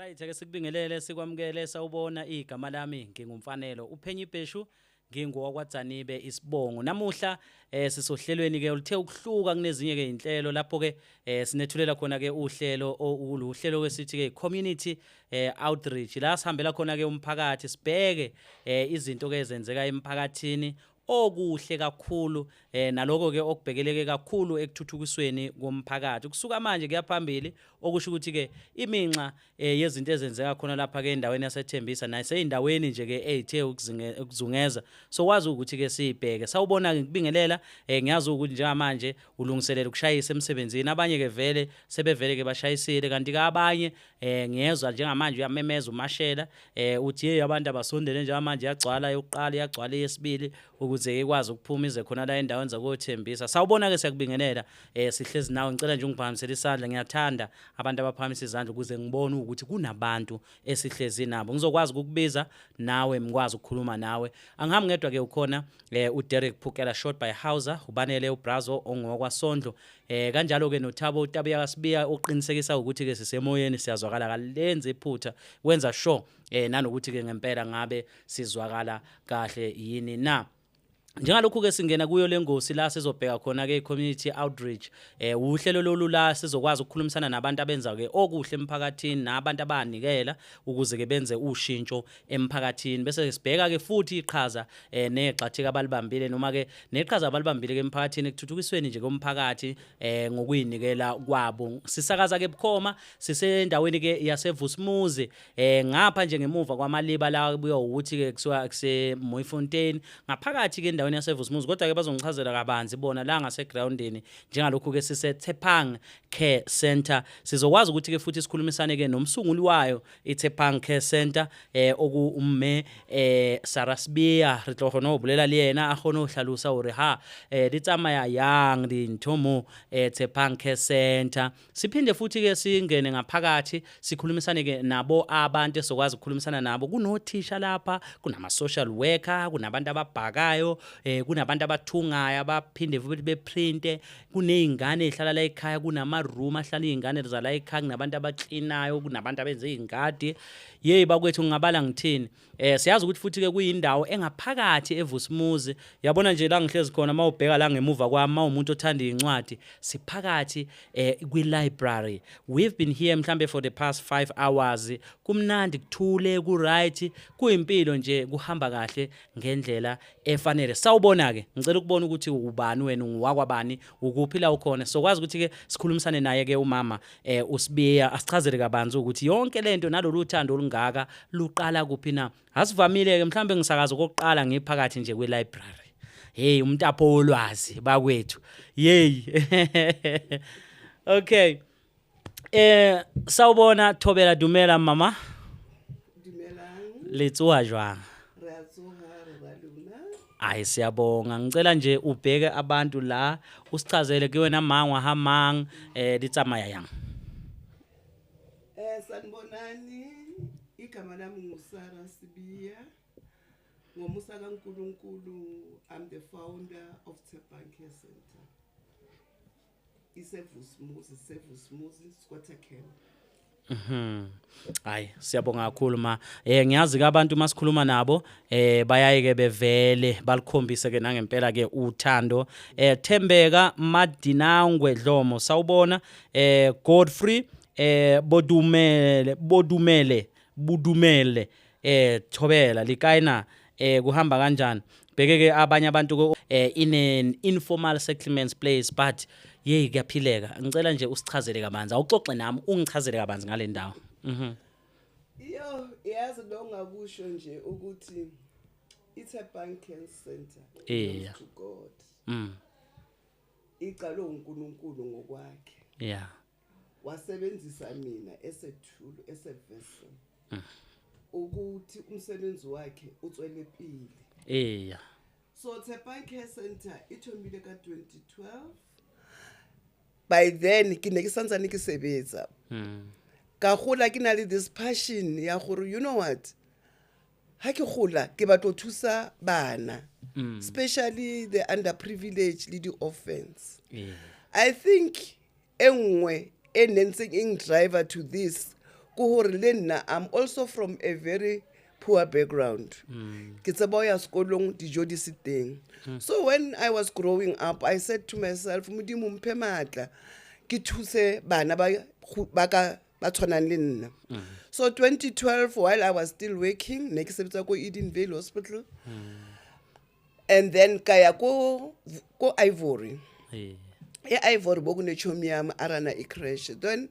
Right, ake sikubingelele sikwamukele sawubona igama lami ngingumfanelo uPhenyi Bheshu ngingowakwaDzanibe isibongo namuhla sisohlelweni ke oluthe ukuhluka kunezinye ke inhlelo lapho ke sinethulela khona ke uhlelo uhlelo kwesithi ke community outreach la sihambela khona ke umphakathi sibheke izinto ke ezenzeka emphakathini okuhle kakhulu naloko ke okubhekeleke kakhulu ekuthuthukisweni komphakathi kusuka manje kuyaphambili okusho ukuthi ke iminxa yezinto ezenzeka khona lapha ke endaweni yaseThembisa naseyindaweni nje ke ezithe ukuzungeza so wazi ukuthi ke sibheke sawubona ngikubingelela ngiyazi ukuthi njengamanje ulungiselela ukushayisa emsebenzini abanye ke vele sebevele ke bashayisile kanti ke abanye ngiyezwa njengamanje uyamemeza umashela uthi hey abantu abasondele njengamanje yagcwala yokuqala yagcwala yesibili ukuze ikwazi ukuphuma ize khona la endaweni zakoThembisa sawubona ke siyakubingelela sihlezi nawe ngicela nje ungiphakamisele isandla ngiyathanda abantu abaphakamisa izandla ukuze ngibone ukuthi kunabantu esihlezi nabo ngizokwazi ukukubiza nawe mkwazi ukukhuluma nawe angihambi ngedwa ke ukhona uDerek Phukela short by Hauser ubanele uBrazo ongowakwaSondlo kanjalo ke noThabo yakasibiya oqinisekisa ukuthi ke sisemoyeni siyazwakala kalenze iphutha wenza sure nanokuthi ke ngempela ngabe sizwakala kahle yini na njengalokhu ke singena kuyo lengosi la sizobheka khona ke community outreach uhlelo lolu la sizokwazi ukukhulumisana nabantu abenza ke okuhle emphakathini nabantu abanikela ukuze ke benze ushintsho emphakathini bese sibheka ke futhi iqhaza negxathika abalibambile noma ke neqhaza abalibambile ke emphakathini ekuthuthukisweni nje komphakathi ngokuyinikela kwabo sisakaza ke bukhoma sisendaweni ke yaseVusumuzi ngapha nje ngemuva kwamaliba la kubuya ukuthi ke kusuka kuse Mooifontein ngaphakathi ke endaweni yaseVusumuzi kodwa ke bazongichazela kabanzi bona la ngasegroundini njengalokhu ke siseThepang Care Center sizokwazi ukuthi ke futhi sikhulumisane ke nomsunguli wayo iThepang Care Center okuumme Sarasbiya re tlo gona go bolela le yena a gone go hlalosa hore ha di tsamaya yang dinthomo Thepang Care Center siphinde futhi ke singene ngaphakathi sikhulumisane ke nabo abantu esokwazi ukukhulumisana nabo kunothisha lapha kunama social worker kunabantu ababhakayo kunabantu abathungayo abaphinde futhi beprinte kunezingane ezihlala la ekhaya kunama room ahlala izingane zala ekhaya kunabantu abacleanayo kunabantu abenze ingadi yey bakwethu ngingabala ngithini siyazi ukuthi futhi ke kuyindawo engaphakathi eVusumuzi yabona nje la ngihlezi khona mawubheka la ngemuva kwami umuntu othanda incwadi siphakathi kwi-library we've been here mhlambe for the past 5 hours kumnandi kuthule ku right kuyimpilo nje kuhamba kahle ngendlela efanele sawubona ke ngicela ukubona ukuthi ubani wena ungiwakwabani ukuphila ukhona sokwazi ukuthi ke sikhulumisane naye ke umama uSibiya asichazele kabanzi ukuthi yonke lento nalolu uthando olungaka luqala kuphi na asivamile ke mhlambe ngisakaza kokuqala ngiphakathi nje kwe-library hey umntapho wolwazi bakwethu yey okay sawubona Thobela Dumela mama Dumelang letsoa jwang re a tsoga re ba lona Hayi siyabonga ngicela nje ubheke abantu la usichazele ke wena mangwa hamang di tsamaya yang sanibonani igama lami nguSara Sibiya ngomusa kaNkulunkulu I'm the founder of Thepang Care Center iseVusumuzi Squatter Camp hayi siyabonga kakhulu ma ngiyazi ke abantu masikhuluma nabo bayaye ke bevele balikhombise ke nangempela ke uthando Thembeka Madinangwe Dlomo sawubona Godfrey Budumele Thobela likaina kuhamba kanjani bheke ke abanye abantu in an informal settlements place but yey kuyaphileka ngicela nje usichazele kabanzi awuxoxe nami ungichazele kabanzi ngale ndawo iyo yazi lo ngakusho nje ukuthi iThepang Care Center yeah to God icalwe uNkulunkulu ngokwakhe yeah wasebenzisa mina esethulu esevessel ukuthi umsebenzi wakhe utswele empili yeah so Thepang Care Center ithomile ka2012 by then ke ne ke santsane ke sebetsa ka gola ke na le this passion ya gore you know what ha ke gola ke batla go thusa bana especially the underprivileged le the orphans I think engwe enentseng driver to this kuhore le nna I'm also from a very poor background. Ke tseba ho ya sekolong dijo di se teng. So when I was growing up, I said to myself, Modimo mphe matla ke thuse bana ba ka ba tshwanang le nna. So 2012, while I was still working, ne ke sebetsa ko Edenvale Hospital. And then kaya ko Ivory. Ivory bokune chomi yami arana i-crash. Then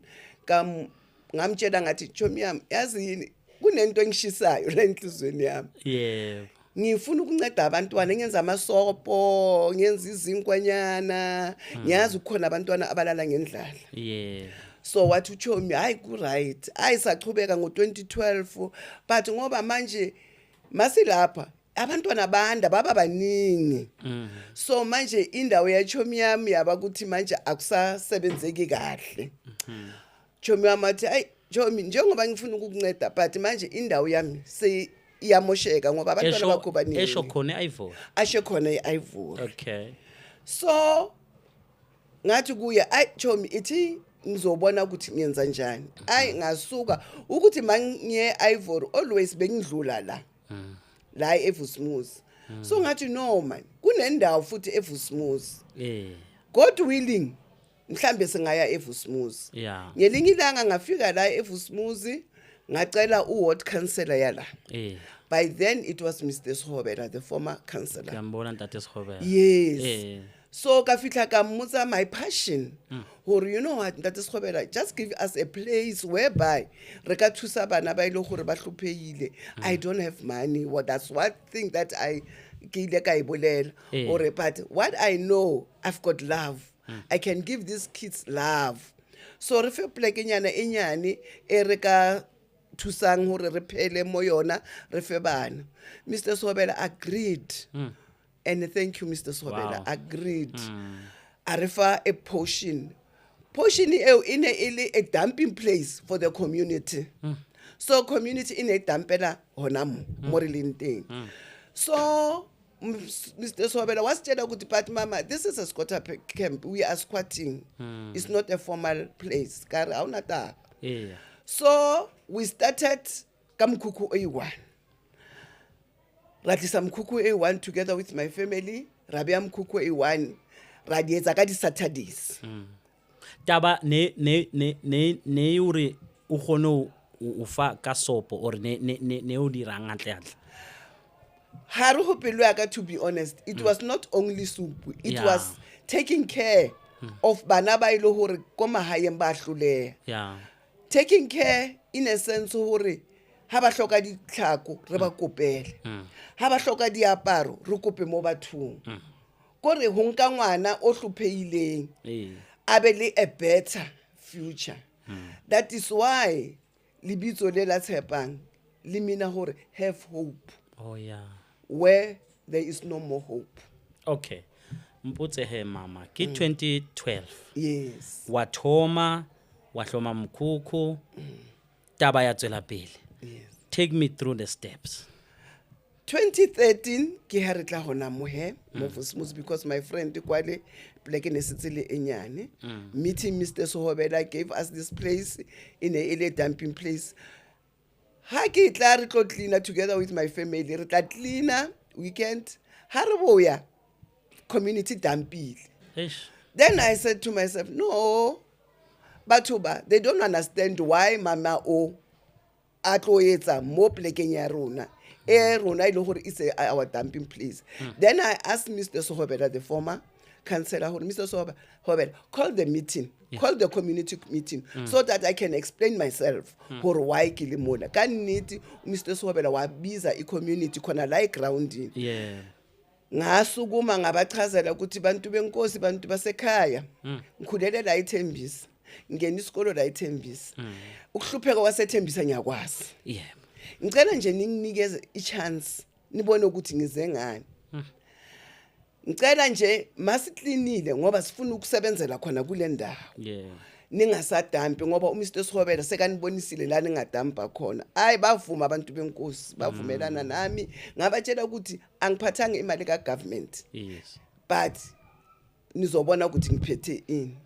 ngamtshela ngathi chomi yami yazi yini kunento engishisayo la enhlizweni yami. Yeah. Ngifuna ukunceda abantwana ngenza amasopo, ngenza izinkwanyana, ngiyazi ukukhona abantwana abalala ngendlala. Yeah. So wathi uchomi hayi ku right. Ayisachubeka ngo2012 but ngoba manje masilapha abantwana banda baba baningi. So manje indawo yachomi yami yaba kuthi manje akusasebenzeki kahle. Chomi amathi hayi Chomi njengoba ngifuna ukukunceda but manje indawo yami iyamosheka ngoba abantwana bakho baningi. Esho khona iVory. Asho khona iVory. Okay. So ngathi kuya Chomi ithi ngizobona ukuthi ngiyenza njani. Ngasuka ukuthi mangiye iVory always bengidlula la eVusmuzi. So ngathi no man kunendawo futhi eVusmuzi. God willing mhlambe singaya eVusmuzi. Yeah. Ngelinye ilanga ngafika la eVusmuzi ngacela uward councillor yala. By then it was Mr. Sihobela, the former councillor. Ngiyambona Ntate Sihobela. Yes. So ka fitla ka mmotsa my passion. Or you know what Ntate Sihobela, just give us a place whereby re ka thusa bana ba ile gore ba hlopheile. I don't have money. Well, that's one thing that I ke ile ka ibolela. Or but what I know, I've got love. I can give these kids love. So re fe plekenyana enyane e re ka thusang hore re phele mo yona re fe bana. Mr. Sihobela agreed. And thank you Mr. Sihobela. Wow. Agreed. A refer a portion. Portion in a dumping place for the community. So community in a dumpela honam morilin. So Mr. Sihobela was tell ukuthi but mama this is a squatter camp, we are squatting. It's not a formal place. Kare awuna taba. Yeah. So we started Kamkuku A1. Ratisa Mkuku A1 together with my family. Rabia Mkuku A1 radietsa ka di Saturdays. Taba ne uri u khono u fa ka sopo or ne o di rangantle hantle. Haru hopelo ya ka, to be honest, it was not only soup, it was taking care of bana ba ile hore ko mahaeng ba hloleha. Yeah. Taking care in a sense hore ha ba hloka ditlhako re ba kopele, ha ba hloka diaparo re kope mo bathong, kore ho nka ngwana o hlopheileng a be le a better future. That is why libitso le la Tshepang le mina hore have hope. Oh yeah. Where there is no more hope. Okay. Mputse he mama ki 2012. Yes. Wathoma wahloma Mkhukhu taba ya tswela pele. Yes. Take me through the steps. 2013 ke ha re tla hona mohe mo Vusmuzi because my friend kwale pleke ne setsile enyane. Meeting Mr. Sihobela gave us this place in a dumping place. Ha ke tla re tlo cleaner together with my family, re tla cleaner weekend ha re boya community dumpile. Then I said to myself, no, Batuba, they don't understand why mama o atloetsa mo plekeng ya rona. Rona ile hore is our dumping place. Then I asked Mr. Sihobela, the former councillor, Mr. Sihobela, call the meeting. Call the community meeting so that I can explain myself for why kilimona. Can need Mr. Sihobela wa biza I community khona la grounding. Yeah. Ngasukuma ngabachazela ukuthi bantu benkosi bantu basekhaya. Ngikhulele la eThembisa. Ngena isikolo la eThembisa. Ukuhlupheka waseThembisa ngiyakwazi. Yeah. Ngicela nje ninginikeze ichance nibone ukuthi ngize ngani. Ngicela nje masiklinile ngoba sifuna ukusebenzela khona kule ndawo. Yeah. Ningasadampi ngoba uMr. Sihobela sekanibonisile la ningadampa khona. Hayi bavuma abantu benkosi, bavumelana nami, ngabatshela ukuthi angiphathanga imali ka government. Yes. But nizobona ukuthi ngiphethe ini.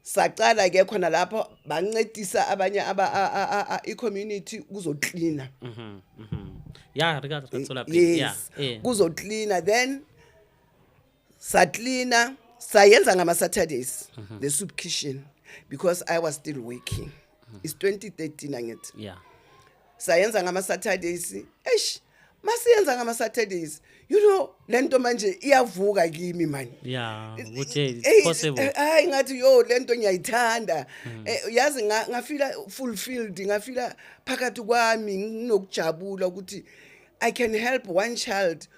saqala ke khona lapho bancedisa abanye i-community kuzoklina. Yeah, regardless Katsola. Yes, kuzoklina, then saklina sayenza ngama-Saturdays the soup kitchen because I was still working. It's 2013 angithi. Yeah. Sayenza ngama-Saturdays. Masiyenza ngama-Saturdays, you know, lento manje iyavuka kimi man. Yeah, it's possible. Hayi ngathi yo lento ngiyayithanda. Yazi ngafila fulfilled, ngafila phakathi kwami nginokujabula ukuthi I can help one child.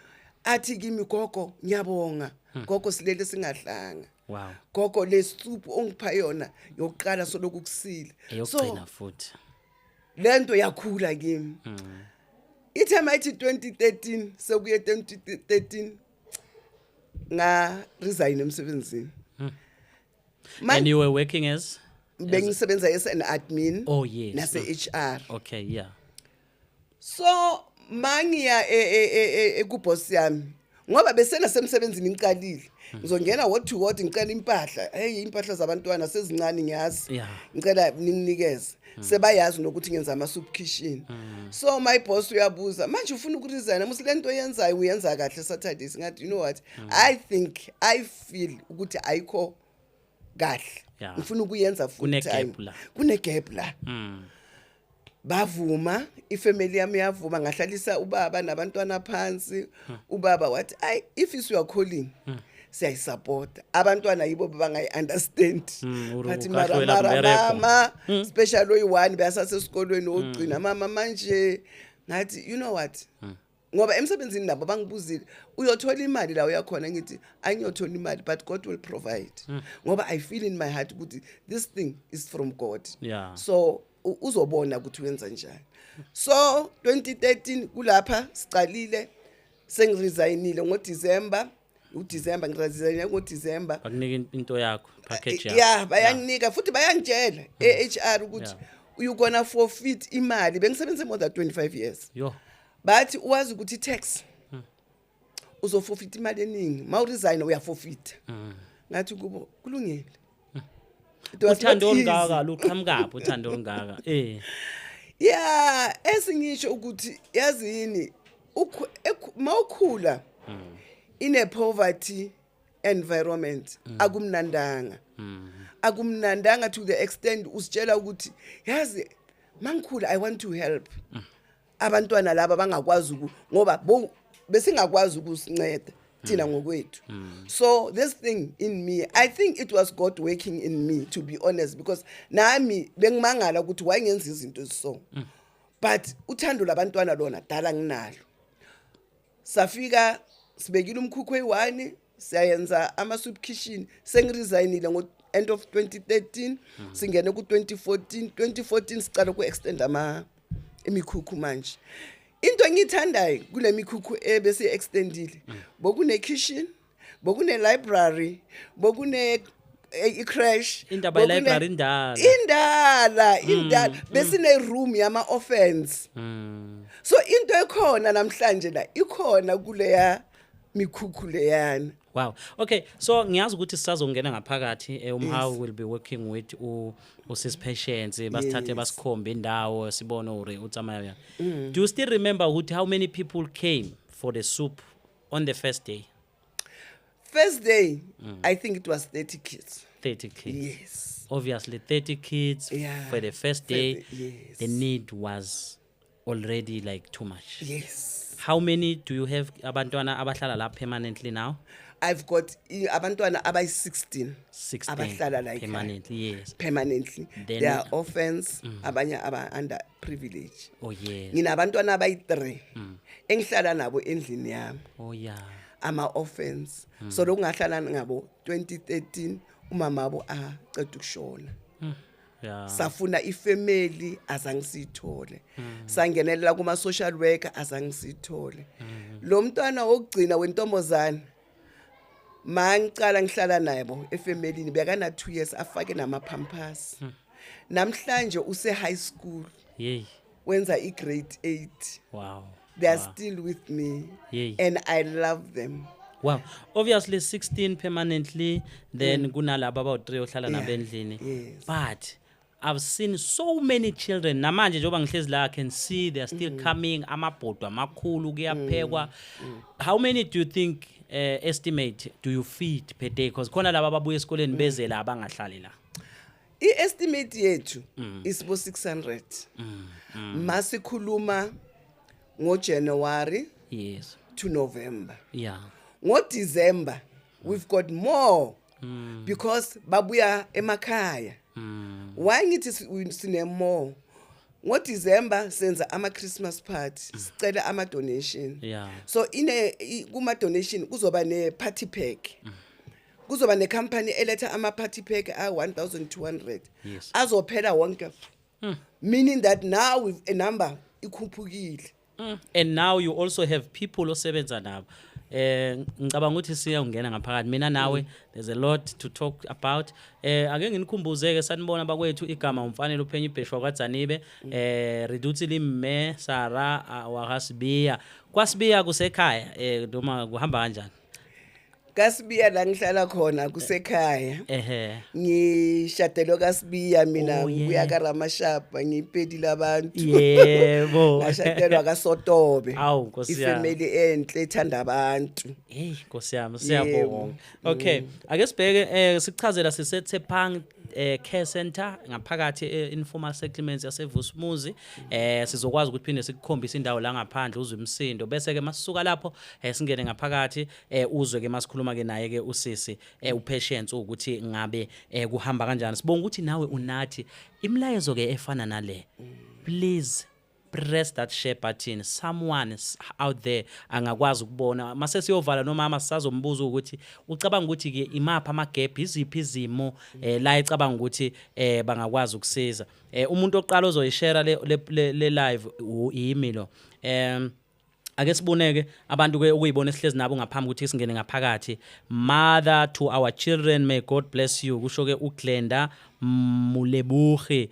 Athi kimi gogo ngiyabonga. Gogo silele singadlanga. Wow. Gogo le soup ongipha yona yokuqala soloku kusile. So futhi. Lento yakhula kimi. Itime ayithi 2013 sekuye 2013 nga resign emsebenzini. And you were working as bengisebenza as an admin. Oh yes. Nase HR. Okay, yeah. So mangiya ku boss yami ngoba besena semsebenzini ngiqalile. Ngizongena what to what ngicela impahla. Hey impahla zabantwana sezincane ngiyazi. Yeah. Ngicela ninginikeze. Sebayazi nokuthi ngenza ama soup kitchen. So my boss uyabuza manje ufuna ukuresign musilento yenzayo uyenza kahle Saturdays ngathi you know what I feel ukuthi ayikho kahle. Ngifuna ukuyenza full time. Kune gap la. Bavuma ifamily yami yavuma ngahlalisa ubaba nabantwana phansi. Ubaba wathi if you are calling siyayisupport abantwana yibo bangayi-understand bathi mama special oyi-1 bayasasesikolweni ogcina mama manje ngathi you know what ngoba emsebenzini nabo bangibuzile uyothola imali la uyakhona ngithi angiyothola imali but God will provide ngoba I feel in my heart ukuthi this thing is from God. So uzobona ukuthi wenza njani. So 2013 kulapha sicalile sengiresignile ngoDecember ngiresign ngoDecember bakunika into yakho package yakho. Yeah, bayanginika futhi bayangitshela HR ukuthi you gonna forfeit imali bengisebenze more than 25 years. Yo. Bathi uwazi ukuthi tax uzo forfeit imali eningi ma uresign uya forfeit. Ngathi kubo kulungile. Uthando olungaka luqhamukaphi uthando olungaka Yeah, esingisho ukuthi yazini mawukhula in a poverty environment akumnandanga to the extent usitshela ukuthi yazi mangikhula I want to help abantwana laba bangakwazi ngoba besingakwazi ukusinceda thina ngokwethu. So this thing in me, I think it was God working in me, to be honest, because nami bengimangala ukuthi wayengenza izinto so but uthando labantwana lona dala nginalo. Safika sibekile umkhukhu oyi-1 siyayenza ama soup kitchen sengiresignile ngo end of 2013 singene ku 2014 sicala ku extend imikhukhu manje. Into engithandayo kule mikhukhu ebese extendile bokune kitchen bokune library bokune i-crash indaba library indala besine room yama offense. So into ekhona namhlanje la ikhona kuleya mikhukhu leyana. Wow. Okay, so ngiyazi ukuthi sisazongena ngaphakathi umhawu will be working with usis patience basithathe basikhombe indawo sibone uri utsamaya. Do you still remember ukuthi how many people came for the soup on the first day? First day I think it was 30 kids. 30 kids. Yes. Obviously 30 kids for the first day. Yes. The need was already like too much. Yes. How many do you have abantwana abahlala la permanently now? I've got abantwana abayi-16 16 abahlala like permanently. Yes. Permanently. Then, they are orphans abanye aba under privilege. Oh yes. Nginabantwana abayi-3 engihlala nabo endlini yami. Oh yeah. Ama orphans. So lokungahlala ngabo 2013 umama wabo aqeda ukushona. Yeah. Safuna ifamily azangisithole. Sangenelela kuma social worker azangisithole. Lo mntwana wokugcina wentombozana mangicala ngihlala nabo efamilini bekana 2 years afake nama pampers. Namhlanje use high school. Yey. Wenza grade 8. Wow. They are still with me. Yey. And I love them. Wow. Obviously 16 permanently, then kunalabo abawu3 ohlala nabendlini. Yes. But I've seen so many children namanje njengoba ngihlezi la I can see they are still coming amabhodo amakhulu kuyaphekwa. How many do you think estimate do you feed per day because khona laba ababuya esikoleni beze la abangahlali la? I-estimate yethu isibo 600 masikhuluma ngoJanuary Yes. to November. Yeah. NgoDecember we've got more because babuya emakhaya. Why ngithi sine more? NgoDecember senza ama-Christmas party, sicela ama-donation. Yeah. So kuma-donation kuzoba ne-party pack. Kuzoba ne-company eletha ama-party pack a-1,200. Yes. Azophela wonke. Meaning that now with a number ikhuphukile. And now you also have people osebenza nabo. Ngicabanga ukuthi siyangena ngaphakathi mina nawe there's a lot to talk about. Ake nginikhumbuze sanibona bakwethu igama umfanele uPhenyi Ibheshu kwaDzanibe Reduthi limme Sara waKaSibiya. KwaSibiya kusekhaya noma kuhamba kanjani? KaSibiya la ngihlala khona kusekhaya. Ngishadelo KaSibiya mina ngibuya kaRamashapa ngipedile abantu. Yebo. Ngashadelwa kaSotobe. Awu Nkosi yami. Ifamily enhle ethanda abantu. Hey Nkosi yami siyabonga. Okay, ake sibheke sichazela siseThepang care center ngaphakathi informal settlements yaseVusumuzi. Sizokwazi ukuthi phinde sikukhombisa indawo la ngaphandle uzwe umsindo bese ke masisuka lapho singene ngaphakathi uzwe ke masikhuluma ke naye ke usisi upatience ukuthi ngabe kuhamba kanjani. Sibonga ukuthi nawe unathi imlayezo ke efana nale. Please press that share button. Someone out there angakwazi ukubona mase siyovala nomama sisazombuza ukuthi ucabanga ukuthi ke imapha ama gap iziphi izimo la ecabanga ukuthi bangakwazi ukusiza. Umuntu oqala ozoyishare le live yimi lo. Ake siboneke abantu ke ukuyibona esihlezi nabo ngaphambi ukuthi singene ngaphakathi. Mother to our children, may God bless you. Kusho ke uGlenda Mulebuchi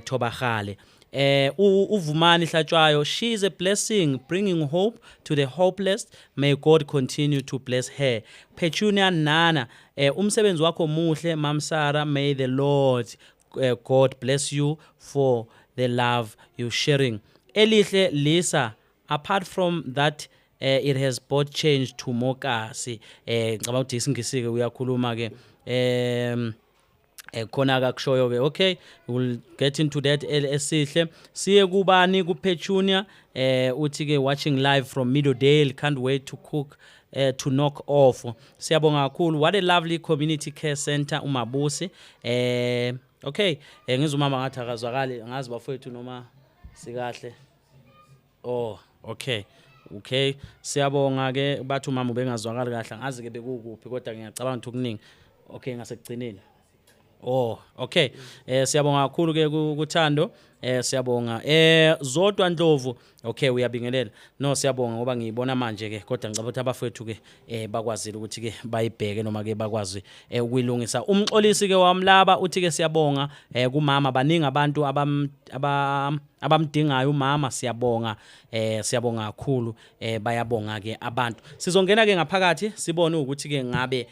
Thobagale. Uvumani Hlatshwayo, she is a blessing bringing hope to the hopeless. May God continue to bless her. Petunia Nana, umsebenzi wakho muhle Mam Sara, may the Lord God bless you for the love you sharing. Elihle Lisa, apart from that it has brought change to Mokasi. Ngicabanga ukuthi isingisike uyakhuluma ke khona akakushoyo ke. Okay, we'll get into that esihle. Siye kubani kuPetunia uthi ke watching live from Middledale, can't wait to cook to knock off. Siyabonga kakhulu. What a lovely community care center uMabusi. Okay, ngizumama ngathi akazwakali ngazi bafowethu noma sikahle. Oh, okay. Okay, siyabonga ke bathu mama ubengazwakali kahle ngazi ke bekukuphi kodwa ngiyacabanga ukuthi okuningi. Okay, ngasekugcinile. Oh, okay. Siyabonga kakhulu ke kuThando. Siyabonga. Zodwa Ndlovu. Okay, uyabingelela. No, siyabonga ngoba ngiyibona manje ke kodwa ngicabanga ukuthi abafowethu ke bakwazile ukuthi ke bayibheke noma ke bakwazi ukuyilungisa. Umxolisi ke wamlaba uthi ke siyabonga kumama baningi abantu abamdingayo umama siyabonga. Siyabonga kakhulu bayabonga ke abantu. Sizongena ke ngaphakathi sibone ukuthi ke ngabe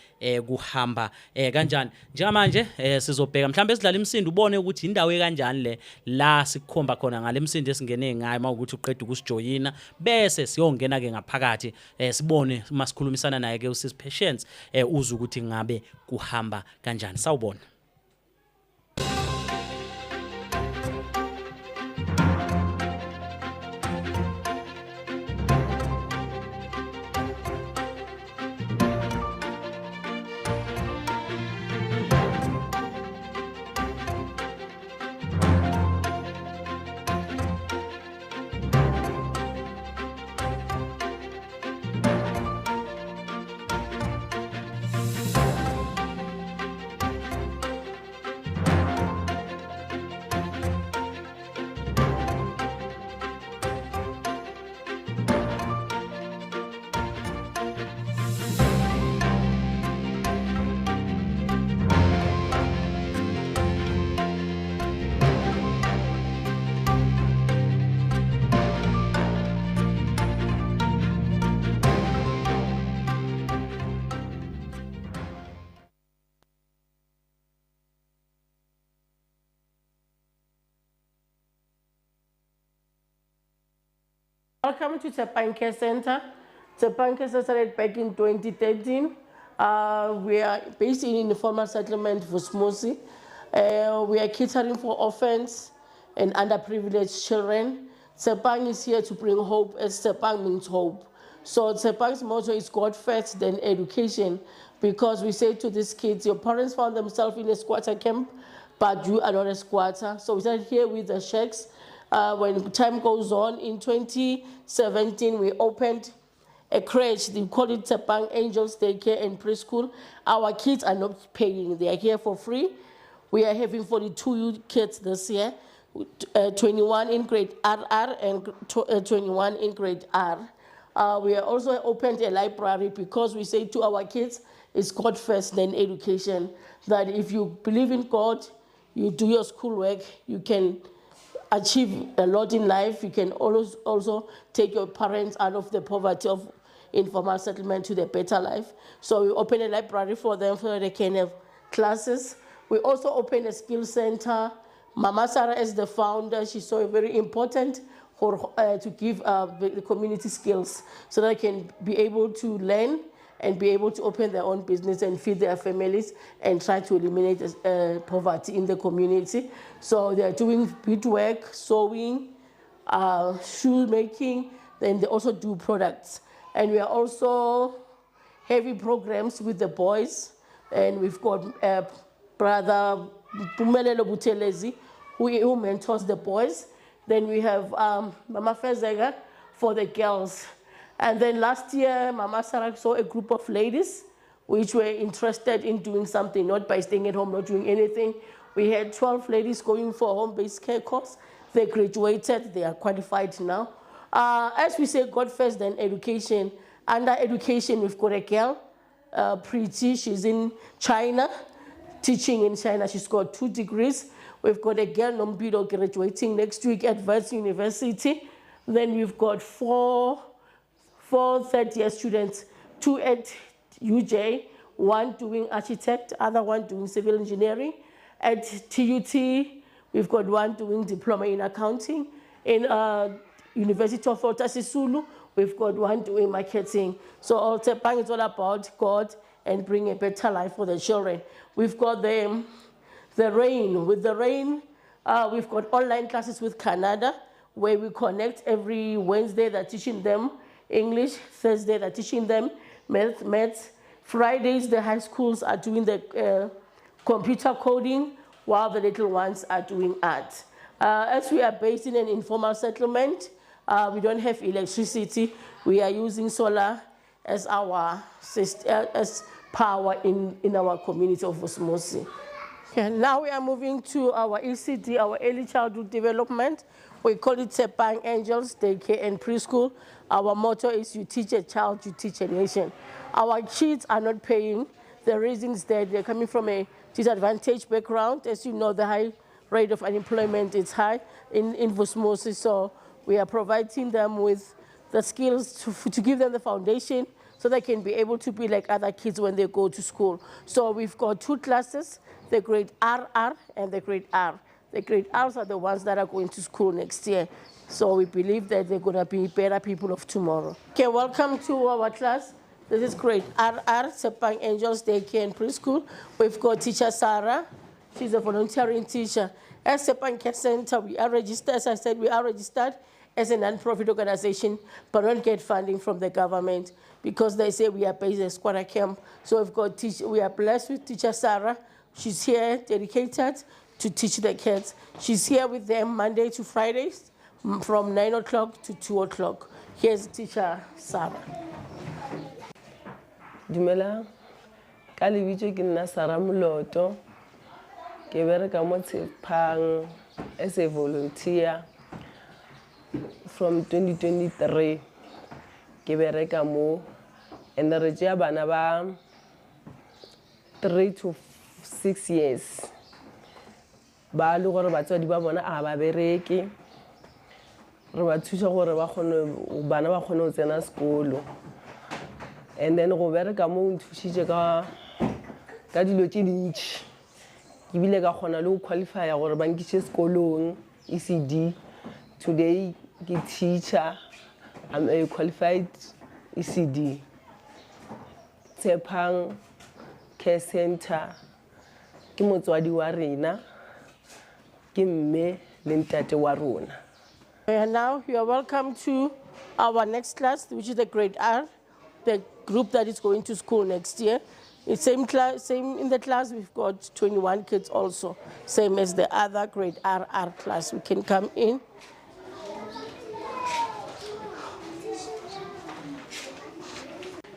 kuhamba kanjani. Njengamanje sizobheka mhlambe sidlala imisindo ubone ukuthi indawo ekanjani le la sikukhomba khona ngale misindo esingene ngayo mawukuthi uqeda ukusijoyina bese siyongena ke ngaphakathi sibone masikhulumisana naye ke usisi Patience uza ukuthi ngabe kuhamba kanjani. Sawubona. Welcome to Tsepang Care Center. Tsepang Care Center started back in 2013. We are based in informal settlement Vosmosi. We are catering for orphans and underprivileged children. Tsepang is here to bring hope, as Tsepang means hope. So Tsepang's motto is God first, then education, because we say to these kids, your parents found themselves in a squatter camp, but you are not a squatter. So we started here with the shacks. When time goes on, in 2017, we opened a crèche. They call it Tsepang Angels Daycare and Preschool. Our kids are not paying. They are here for free. We are having 42 kids this year, 21 in grade RR and 21 in grade R. We are also opened a library because we say to our kids, it's God first, then education. That if you believe in God, you do your schoolwork, you can achieve a lot in life. You can also take your parents out of the poverty of informal settlement to the better life. So we open a library for them so they can have classes. We also open a skill center. Mama Sarah is the founder. She's so very important to give the community skills so they can be able to learn and be able to open their own business and feed their families and try to eliminate poverty in the community. So they are doing beadwork, sewing, shoe making, then they also do products. And we are also having programs with the boys, and we've got Brother Pumelelo Butelezi, who mentors the boys. Then we have Mama Fezega for the girls. And then last year, Mama Sarah saw a group of ladies which were interested in doing something, not by staying at home, not doing anything. We had 12 ladies going for a home-based care course. They graduated, they are qualified now. As we say, God first, then education. Under education, we've got a girl, Preeti, she's in China, teaching in China. She's got 2 degrees. We've got a girl, Nombido, graduating next week at Wits University. Then we've got four third-year students, 2 at UJ, 1 doing architect, other 1 doing civil engineering. At TUT, we've got 1 doing diploma in accounting. In University of Walter Sisulu, we've got 1 doing marketing. So all Tsepang is all about God and bring a better life for the children. We've got the rain. With the rain, we've got online classes with Canada, where we connect every Wednesday. They're teaching them English. Thursday, they're teaching them maths. Fridays, the high schools are doing the computer coding, while the little ones are doing art. As we are based in an informal settlement, we don't have electricity. We are using solar as our as power in our community of Osmosi. Okay, now we are moving to our ECD, our early childhood development. We call it Tsepang Angels Daycare and Preschool. Our motto is you teach a child, you teach a nation. Our kids are not paying. The reasons that they're coming from a disadvantaged background. As you know, the high rate of unemployment is high in Vosmosi, so we are providing them with the skills to give them the foundation so they can be able to be like other kids when they go to school. So we've got 2 classes, the grade RR and the grade R. The grade R's are the ones that are going to school next year. So we believe that they're going to be better people of tomorrow. Okay, welcome to our class. This is grade RR, Tsepang Angels Daycare and Preschool. We've got teacher Sarah. She's a volunteering teacher. At Tsepang Care Center, we are registered, as I said, we are registered as a non-profit organization, but don't get funding from the government because they say we are based at squatter camp. So we are blessed with teacher Sarah. She's here dedicated to teach the kids. She's here with them Monday to Fridays from 9 o'clock to 2 o'clock. Here's teacher Sarah. Dumela, ka lebitso ke nna Sarah Moloto. Ke bereka mo Tsepang as a volunteer from 2023. Ke bereka mo and re tšea bana ba 3 to 6 years. Ba le gore batswadi ba bona a ba bereke. Re ba thusa gore bana ba kgone go tsena sekolo. And then go bereka mo nthusitse ka dilo tše dintši. Ke bile ka kgona le go qualify gore ba nkitše sekolong ECD. Today ke teacher I'm a qualified ECD. Tshepang Care Center, ke motswadi wa rena, ke mme le ntate wa rona. And now you are welcome to our next class, which is the grade R, the group that is going to school next year. It's same in the class, we've got 21 kids also, same as the other grade RR class. We can come in.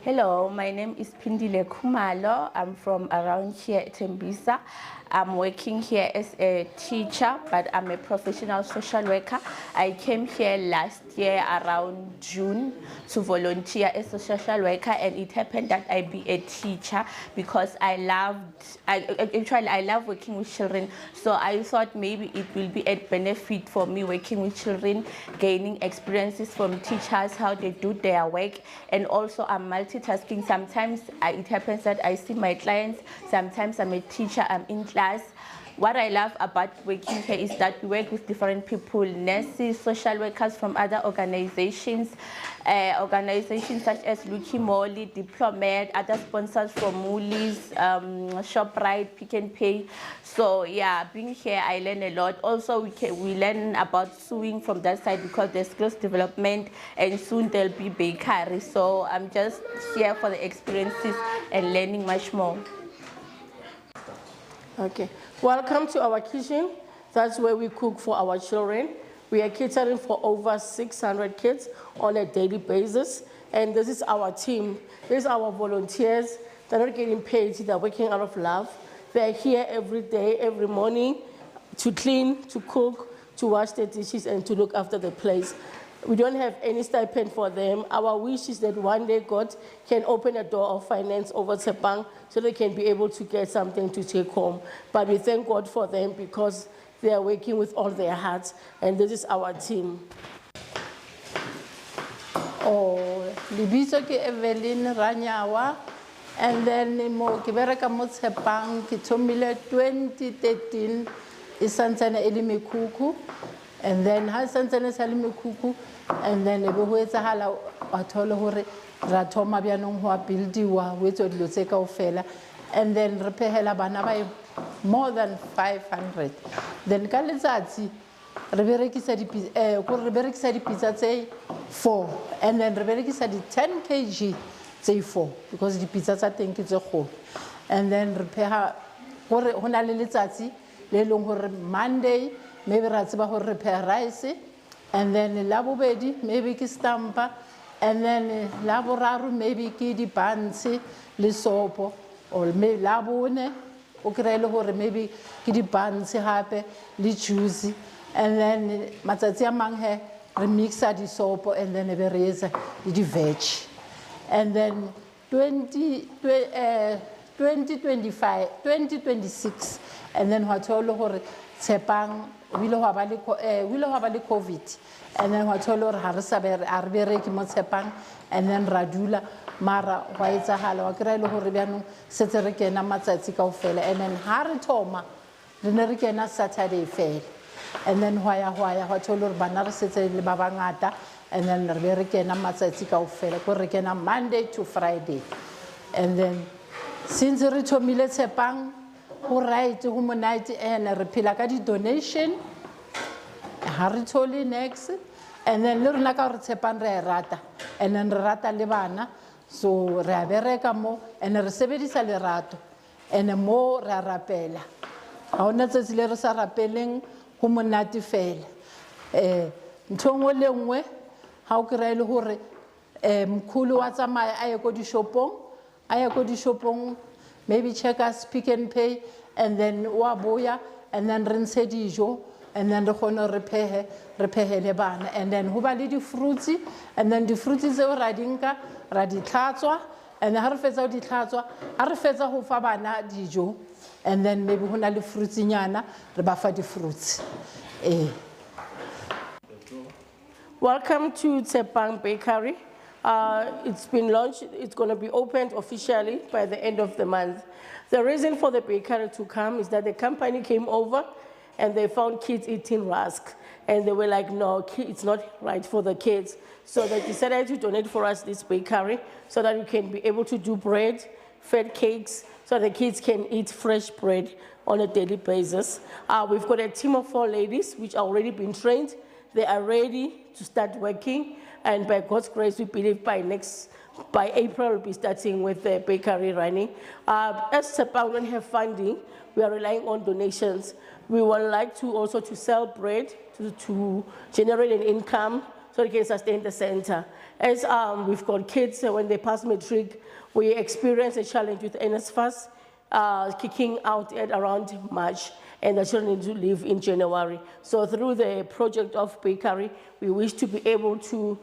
Hello, my name is Pindile Kumalo. I'm from around here at Tembisa. I'm working here as a teacher, but I'm a professional social worker. I came here last year around June to volunteer as a social worker, and it happened that I be a teacher because I love working with children. So I thought maybe it will be a benefit for me working with children, gaining experiences from teachers, how they do their work, and also I'm multitasking. Sometimes it happens that I see my clients, sometimes I'm a teacher, I'm in class. What I love about working here is that we work with different people, nurses, social workers from other organizations, organizations such as Lucky Molly, Diplomat, other sponsors from Woolies, ShopRite, Pick n Pay. So yeah, being here, I learn a lot. Also, we learn about sewing from that side because there's skills development, and soon there'll be bakery. So I'm just here for the experiences and learning much more. Okay, welcome to our kitchen. That's where we cook for our children. We are catering for over 600 kids on a daily basis. And this is our team. These are our volunteers. They're not getting paid, they're working out of love. They're here every day, every morning to clean, to cook, to wash the dishes, and to look after the place. We don't have any stipend for them. Our wish is that one day God can open a door of finance over Tshepang so they can be able to get something to take home. But we thank God for them because they are working with all their hearts, and this is our team. Oh, Libiso ke Evelyn Ranyawa, and then mo ke bereka mo Tshepang ke thomile 2013 isantsana elimi kuku. And then ha santsane sa le mekuku, and then e be ho etsahala wa thole hore ra thoma byanong ho buildiwa ho etswa dilo tse kaofela, and then re phehela bana ba more than 500. Then ka letsatsi re berekisa dipizza tse 4, and then re berekisa di 10 kg tse 4 because dipizza tsa teng ke tse kgolo. And then re pheha gore ho na le letsatsi le leng hore Monday maybe ratsiba ho repair rice, and then labobedi maybe ki stampa, and then laboraru maybe ki di bansi le sopo, or maybe labone o krele hore maybe ki di bansi hape le juice, and then matsatsi a mang he re mixa di sopo, and then be re etsa di veg. And then 2026, and then what all hore Tshepang we lo ha ba le COVID, and then what all hore ha re sa bereki mo Tshepang, and then radula mara wa etsahala wa kry le hore byanong setse re kena matsatsi kaofela, and then ha re thoma re ne re kena Saturday fela, and then hwaya wa thole hore bana re setse le ba bangata, and then re be re kena matsatsi kaofela ko re kena Monday to Friday. And then since re thomile Tshepang ho right ho monate, and re phela ka di donation ha re thole next, and then le rena ka re Tshepang re rata, and then re rata le bana, so re a bereka mo, and re sebedisa lerato, and mo re a rapela ha ona tsatsi le re sa rapeleng ho monate fela. Ntho ngwe le ngwe ha o kry le hore mkhulu wa tsamaya a ye ko di shopong, maybe Checkers, Pick n Pay, and then waboya, and then re ntshe dijo, and then re khona re phehele bana, and then ho ba le di fruits, and then di fruits tseo ra dinka ra di tlhatswa, and ha re fetsa ho di tlhatswa ha re fetsa ho fa bana dijo, and then maybe hona le fruits nyana re ba fa di fruits. Welcome to Tshepang Bakery. It's been launched, it's going to be opened officially by the end of the month. The reason for the bakery to come is that the company came over and they found kids eating rusk. And they were like, no, it's not right for the kids. So they decided to donate for us this bakery so that we can be able to do bread, fed cakes, so the kids can eat fresh bread on a daily basis. We've got a team of 4 ladies which are already been trained. They are ready to start working. And by God's grace, we believe by April, we'll be starting with the bakery running. As Tshepang don't have funding, we are relying on donations. We would like to also to sell bread to generate an income so they can sustain the center. As we've got kids, when they pass matric, we experience a challenge with NSFAS kicking out at around March, and the children need to leave in January. So through the project of bakery, we wish to be able to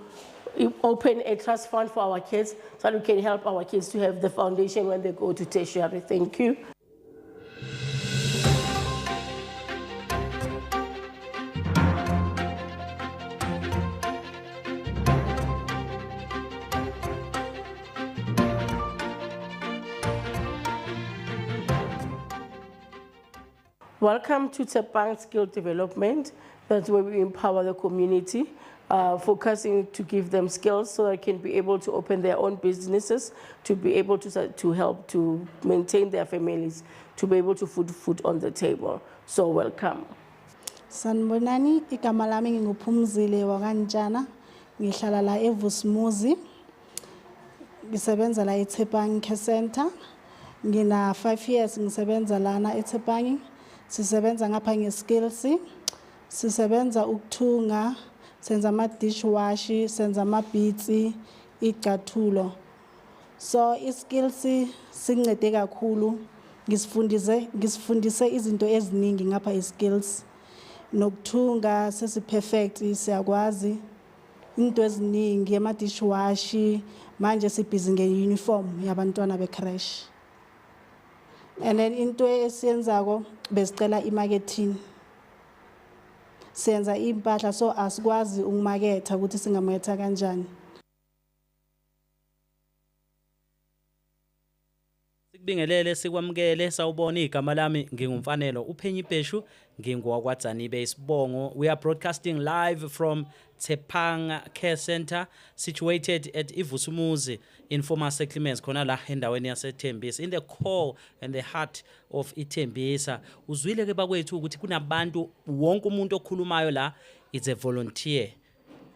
open a trust fund for our kids so that we can help our kids to have the foundation when they go to tertiary. Thank you. Welcome to Tshepang Skill Development. That's where we empower the community, focusing to give them skills so they can be able to open their own businesses, to be able to help to maintain their families, to be able to put food on the table. So welcome. Sanibonani, igama lami nginguphumzile wakanjana, ngihlala la eVusumuzi, ngisebenza la eTshepang Care Center. Ngina 5 years ngisebenza lana eTshepang. Sisebenza ngapha nge-skills, sisebenza ukuthunga, senza ama-dishwash, senza ama-beads, icathulo. So i-skills sincede kakhulu, ngisifundise izinto eziningi ngapha i-skills. Nokuthunga sesi-perfect, siyakwazi into eziningi, ama-dishwash, manje sibhizi nge-uniform yabantwana be-crash. And then into esiyenzako besicela imarketing. Senza impahla so asikwazi ukumaketha ukuthi singamaketha kanjani. Sikubingelele sikwamukele sawubona igama lami ngingumfanelo uPhenyi Bheshu ngingowakwaDzanibe isibongo. We are broadcasting live from Tshepang Care Center situated at iVusumuzi in former settlements khona la endaweni yaseThembisa in the core and the heart of iThembisa. Uzwile ke bakwethu ukuthi kunabantu wonke umuntu okhulumayo la is a volunteer.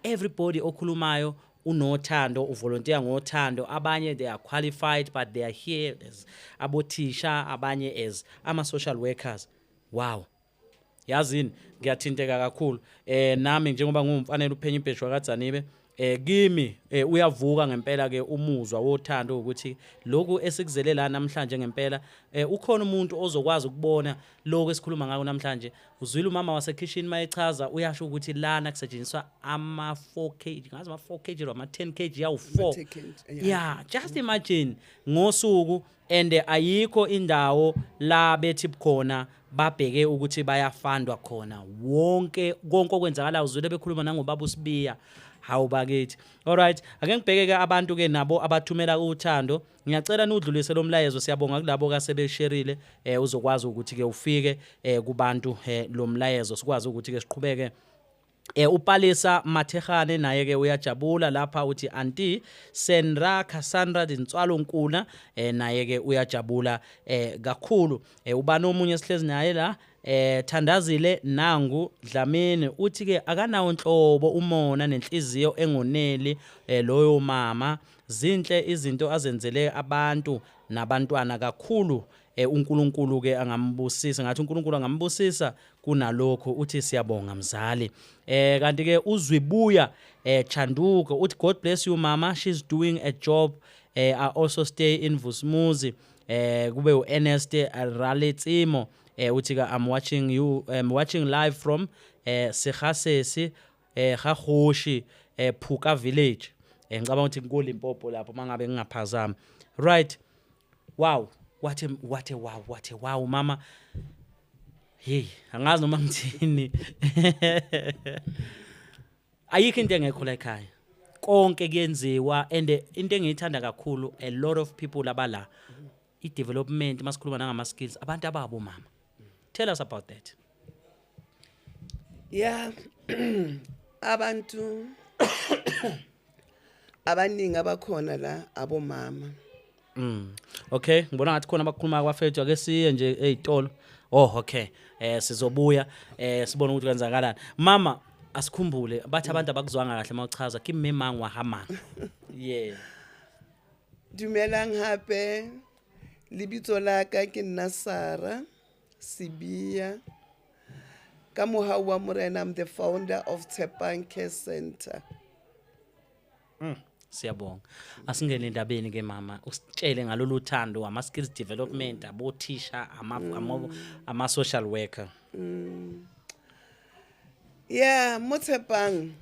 Everybody okhulumayo unothando, uvolunteer ngothando. Abanye they are qualified but they are here as abothisha, abanye as ama-social workers. Wow. Yazini ngiyathinteka kakhulu. Nami njengoba ngumfanele uPhenyi Bheshu wakaDzanibe, kimi uyavuka ngempela ke umuzwa wothando ukuthi lokhu esikuzele la namhlanje ngempela ukhona umuntu ozokwazi ukubona lokho esikhuluma ngako namhlanje. Uzwile umama wasekitchen mayechaza uyasho ukuthi lana kusetshenziswa ama 4 kg, ngazi ama 4 kg ama 10 kg yawu 4. Yeah, just imagine ngosuku and ayikho indawo la bethi khona babheke ukuthi bayafandwa khona. Wonke konke okwenzakala uzwile bekhuluma nangobaba uSibiya. How bakithi. Alright, ake ngibheke ke abantu ke nabo abathumela uthando. Ngiyacela nudlulise lo mlayezo, siyabonga kulabo kasebesherile uzokwazi ukuthi ke ufike kubantu lo mlayezo sikwazi ukuthi ke siqhubeke. Upalisa Mathegane naye ke uyajabula lapha uthi Auntie Senra Cassandra Dintswalo Nkuna naye ke uyajabula kakhulu. Ubani omunye esihlezi naye la Thandazile Nangu Dlamini uthi ke akanawo inhlobo umona nenhliziyo engoneli loyo mama. Zinhle izinto azenzele abantu nabantwana kakhulu. uNkulunkulu ke angambusisa, ngathi uNkulunkulu angambusisa kunalokho. Uthi siyabonga mzali. Kanti ke uZwibuya Chanduko uthi God bless you mama, she's doing a job. I also stay in Vusumuzi. Kube uErnest Raletsimo uthi ka I'm watching live from Segasesi Gagoshi Phuka village. Ngicabanga ukuthi kuLimpopo lapho mangabe ngingaphazama. Right. Wow. What a wow mama. Hey, angazi noma ngithini. Ayikho into engekho la ekhaya. Konke kuyenziwa and into engiyithanda kakhulu, a lot of people abala i-development masikhuluma nangama skills abantu ababo mama. Tell us about that. Yeah, abantu abaningi abakhona la abomama. Okay, ngibona ngathi khona abakhuluma kwafethu ake siye nje ezitolo. Oh, okay. Sizobuya sibone ukuthi kwenzakalani. Mama, asikhumbule bathi abantu abakuzwanga kahle mawuchaza kimi memangwa hamana. Yeah. Dumelang hape. Libitso la ka ke nna Sara Sibia. Ka mohau wa morena, I'm the founder of Tshepang Care Center. Siyabonga. Asingene endabeni ke mama, usitshele ngalolu thando ama skills development, abothisha, ama social worker. Yeah, mo Tshepang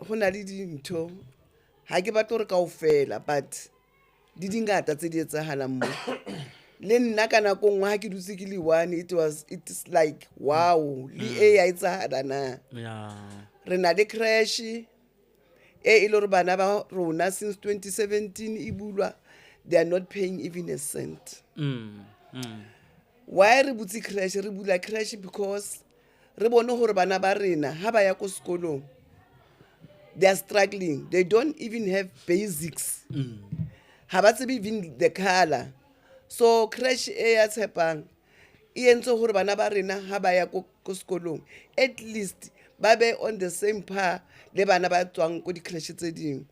ho na le dintho. Ha ke batla re kaofela, but di dingata tse di etsahalang mo. Le nna ka nako nngwe ha ke dutse ke le one, it's like wow, le e ya etsahala na. Yeah. Re na le crash e le re bana ba rona since 2017 e bulwa, they are not paying even a cent. Why re butse crash? Re bula crash because re bone hore bana ba rena ha ba ya ko sekolong, they are struggling, they don't even have basics. Ha ba tsebe even the color. So crash e ya Tshepang e entse hore bana ba rena ha ba ya ko sekolong, at least ba be on the same par le bana ba tswang ko di crash tse ding.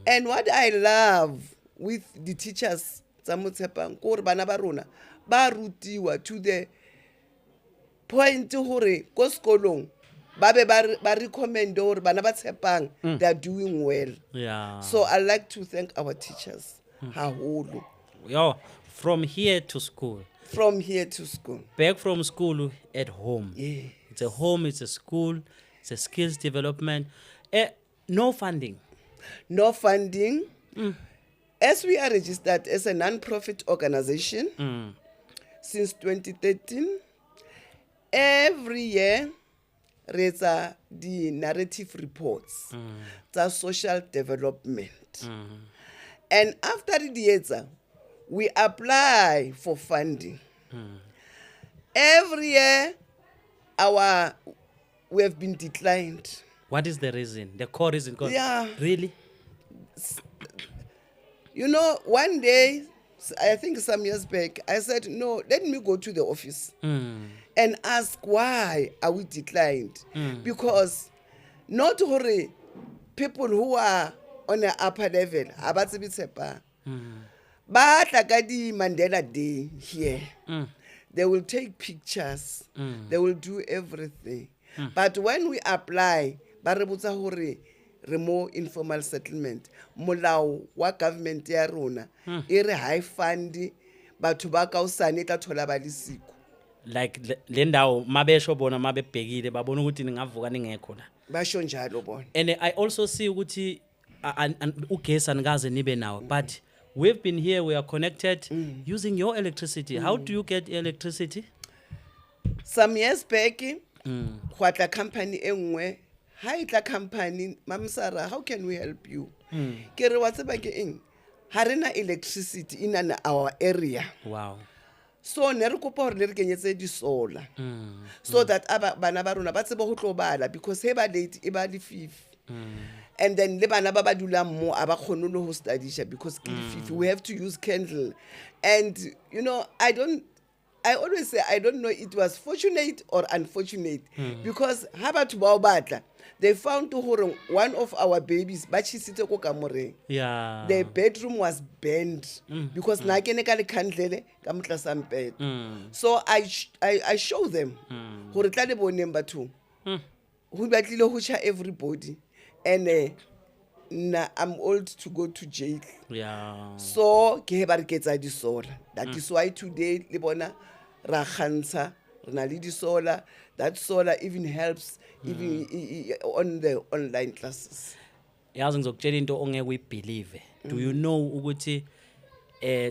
And what I love with the teachers tsa mo Tshepang ko hore bana ba rona ba rutiwa to the point hore ko sekolong ba be ba recommend hore bana ba Tshepang they are doing well. Yeah. So I like to thank our teachers. Haholo. Yo, from here to school. From here to school. Back from school at home. Yeah. It's a home, it's a school, it's a skills development. No funding. No funding. As we are registered as a non-profit organization since 2013, every year there's the narrative reports, the social development. And after the years, we apply for funding. Every year, we have been declined. What is the reason? The core reason? Yeah. Really? You know, one day, I think some years back, I said, no, let me go to the office and ask why are we declined? Because not only people who are on the upper level, ba tla ka di Mandela Day here. They will take pictures. They will do everything. But when we apply, ba re botsa hore re mo informal settlement, molao wa government ya rona e re high fund batho ba ka usane tla thola ba lisiko. Like le ndawo mabesho bona mabebhekile babona ukuthi ningavuka ningekho la. Basho njalo bona. And I also see ukuthi ugesi anikaze nibe nawo, but we've been here, we are connected using your electricity. How do you get electricity? Some years back, hwatla company engwe, ha itla company, Mam Sara, how can we help you? Ke re wa tseba ke eng? Ha rena electricity in our area. Wow. So ne re kopa hore le re kenyetse di solar. So that bana ba rona ba tsebe ho tlo bala, because he ba late e ba le 5. And then le bana ba ba dulang mo aba khone le ho studisha because we have to use candle. And you know, I always say I don't know it was fortunate or unfortunate, because ha batho ba o batla, they found to hore one of our babies ba chisitse ko kamoreng. Yeah. The bedroom was burned because na kene ka le candle ka motla sampet. So I show them hore tla le boneng batho ho batlile ho cha everybody. And I'm old to go to jail. Yeah. So ke ba re ketsa di solar. That is why today le bona ra khantsha rena le di solar. That solar even helps even on the online classes. Yazi ngizokutshela into ongeke uyibelieve. Do you know ukuthi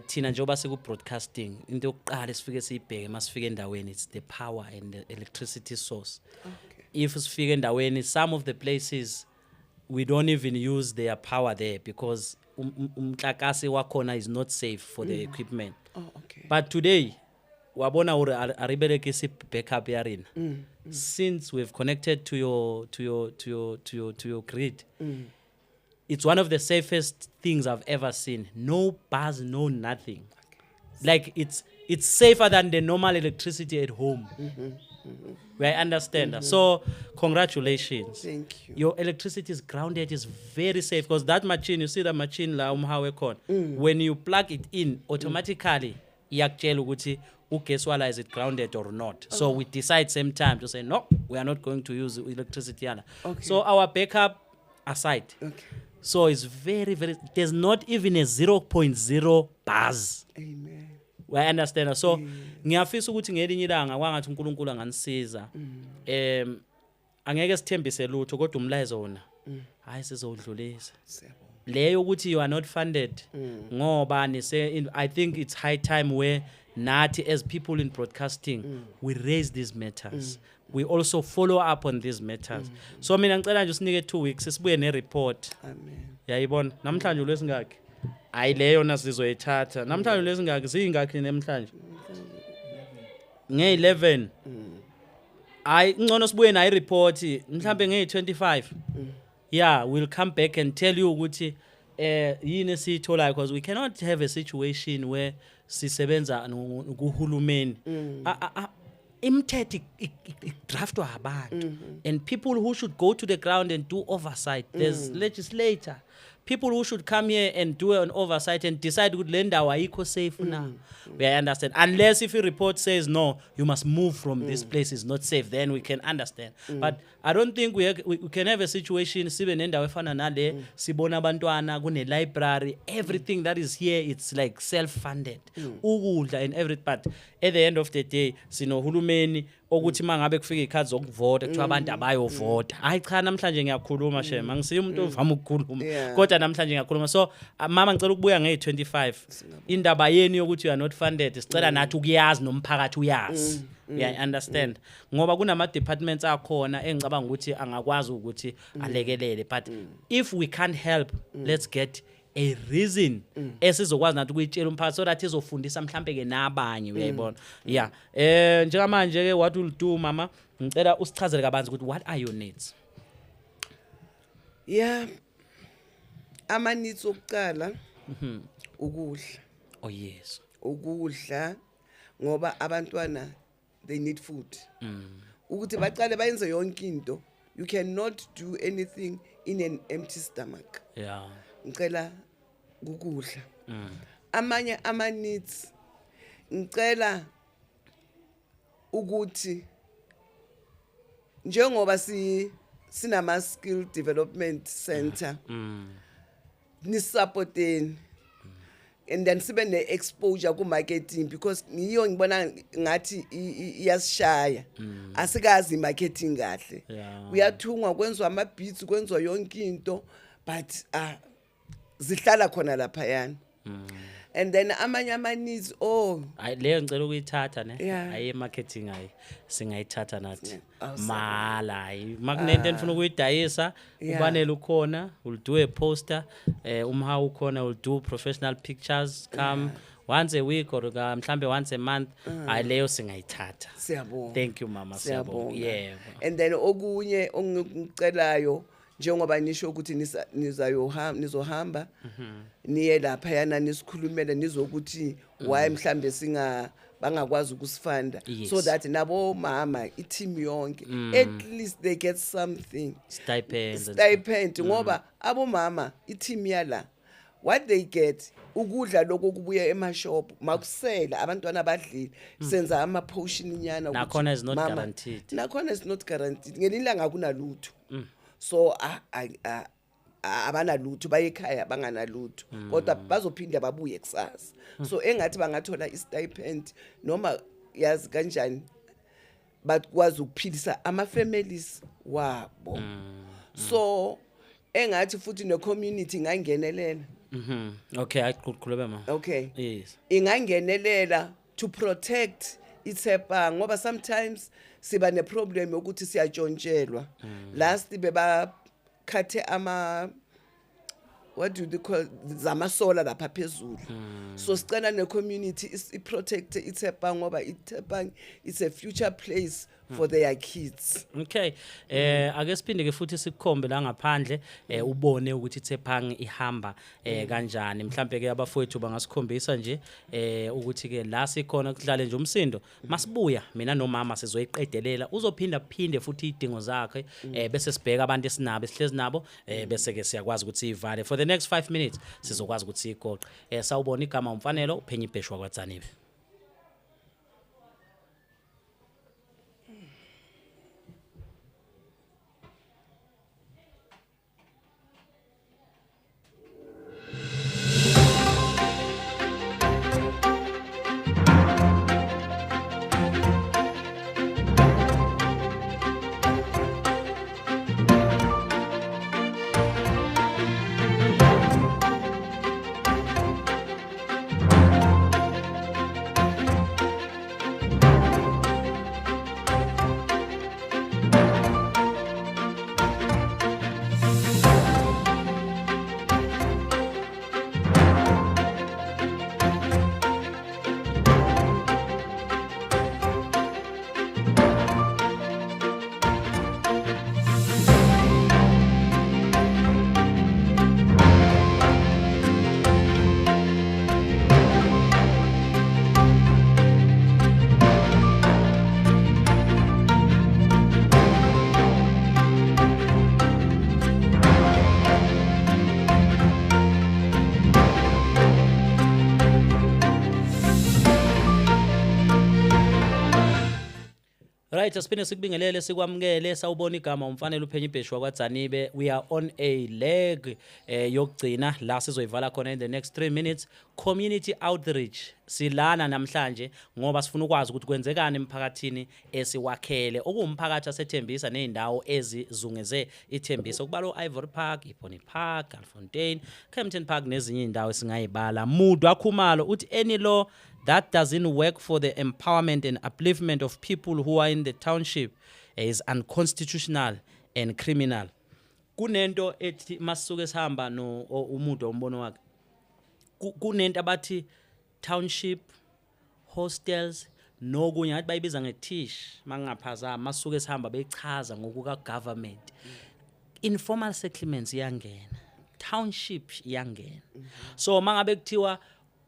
thina njoba seku broadcasting into yokuqala esifike siyibheke masifike endaweni, it's the power and the electricity source. Okay. If sifike endaweni, some of the places we don't even use their power there because umtlakase wakhona is not safe for the equipment. Oh, okay. But today wabona hore aribeleke si backup ya rena. since we've connected to your grid, it's one of the safest things I've ever seen. No buzz, no nothing. Like it's safer than the normal electricity at home. I understand. So congratulations. Thank you. Your electricity is grounded, is very safe, because that machine, you see the machine la when you plug it in, automatically iyakutshela ukuthi ugesi wala is it grounded or not. So we decide same time to say no, we are not going to use electricity yana. So our backup aside. So it's very, very, there's not even a 0.0 buzz. Amen. I understand. So ngiyafisa ukuthi ngelinye ilanga kwangathi uNkulunkulu anganisiza. Angeke sithembise lutho kodwa umlayezo wona hayi sizodlulisa. Leyo ukuthi you are not funded ngoba I think it's high time where nathi as people in broadcasting we raise these matters. We also follow up on these matters. So mina ngicela nje usinike 2 weeks sibuye ne report. Amen. Yayibona namhlanje lesingaki hayi leyo nasizoyithatha namhlanje lesingaki singaki namhlanje nge11 hayi ngcono sibuye nayo report mhlambe nge25 yeah we'll come back and tell you ukuthi yini sitholayo, because we cannot have a situation where sisebenza kuhulumeni imithetho draftwa abantu and people who should go to the ground and do oversight. There's legislator, people who should come here and do an oversight and decide ukuthi le ndawo ayikho safe now. We understand, unless if a report says no, you must move from this place, is not safe, then we can understand. But I don't think we can have a situation sibe nendawo efana nale sibona abantwana kune library, everything that is here it's like self-funded, ukudla and everything. But at the end of the day sinohulumeni ukuthi mangabe kufika ikhathi zokuvota kuthiwa abantu abayovota. Hayi cha namhlanje ngiyakhuluma shema, ngisiye umuntu ovama ukukhuluma kodwa namhlanje ngiyakhuluma. So mama ngicela ukubuya nge25 indaba yeni yokuthi you are not funded sicela nathi ukuyazi nomphakathi uyazi. I understand ngoba kunama departments akhona engicabanga ukuthi angakwazi ukuthi alekelele, but if we can't help, let's get a reason esizokwazi nathi ukuyitshela umphakathi so that izofundisa mhlambe ke nabanye. Uyayibona? Yeah. Njengamanje ke what will do mama ngicela usichazele kabanzi ukuthi what are your needs? Yeah. Ama needs okuqala ukudla. Oh yes. Ukudla ngoba abantwana they need food. Ukuthi baqale bayenze yonke into. You cannot do anything in an empty stomach. Yeah. Ngicela ukudla. Amanye ama needs ngicela ukuthi njengoba sinama skill development center ni supporteni and then sibe ne exposure ku marketing, because ngiyo ngibona ngathi iyasishaya asikazi marketing kahle. Uyathungwa kwenzwa ama beats kwenzwa yonke into but zihlala khona lapha yana. And then amanye ama needs leyo ngicela ukuyithatha ne ayi marketing ayi singayithatha nathi mala ayi makunento enifuna ukuyidayisa ubanele ukhona, will do a poster, umhawu ukhona, will do professional pictures, come once a week or mhlambe once a month. Ayi leyo singayithatha. Siyabonga. Thank you mama, siyabonga. Yeah. And then okunye ongicelayo njengoba nisho ukuthi nizohamba niye lapha yana nisikhulumele nizokuthi why mhlambe bangakwazi ukusifanda, so that nabo mama i-team yonke at least they get something, stipend ngoba abo mama i-team yala what they get ukudla lokho kubuya emashop makusela abantwana abadlile senza ama portion nyana nakhona is not guaranteed, nakhona is not guaranteed ngelilanga kunalutho. So abana lutho bayekhaya bangana lutho kodwa bazophinda babuye kusasa. So engathi bangathola i-stipend noma yazi kanjani bakwazi ukuphilisa ama families wabo. So engathi futhi ne community ingangenelela. Okay, akukhulube ma. Okay. Yes. Ingangenelela to protect iTshepa ngoba sometimes siba ne problem ukuthi siyajontshelwa. Last beba khathe what do they call zamasola lapha phezulu. So sicela ne community is protect iTshepa ngoba iTshepa is a future place for their kids. Okay, ake siphinde ke futhi sikukhombe la ngaphandle ubone ukuthi Tshepang ihamba kanjani. Mhlambe ke abafowethu bangasikhombisa nje ukuthi ke la sikhona kudlale nje umsindo. Masibuya mina nomama sizoyiqedelela uzophinda phinde futhi idingo zakhe bese sibheka abantu esinabo sihlezi nabo bese ke siyakwazi ukuthi sivale for the next 5 minutes sizokwazi ukuthi sigoqe. Sawubona igama umfanelo uphenye ibheshwa kwaTzanibe. Right, asipine sikubingelele sikwamukele sawubona igama umfanele uphenye ibheshwa kwaTzanibe. We are on a leg yokugcina la sizoyivala khona in the next 3 minutes. Community outreach silana namhlanje ngoba sifuna ukwazi ukuthi kwenzekani emphakathini esiwakhele okuwumphakathi asethembisa nezindawo ezizungeze ithembisa ukubalo Ivory Park, Iponi Park, Galfontein, Kempton Park nezinye indawo esingayibala. Mudwa Khumalo uthi any law that doesn't work for the empowerment and upliftment of people who are in the township is unconstitutional and criminal. Kunento ethi masuke sihamba no umuntu ombono wakhe. Kunento abathi township hostels nokunye ngathi bayibiza ngetish mangaphazama masuke sihamba bechaza ngokuka government. Informal settlements iyangena, township iyangena. So mangabe kuthiwa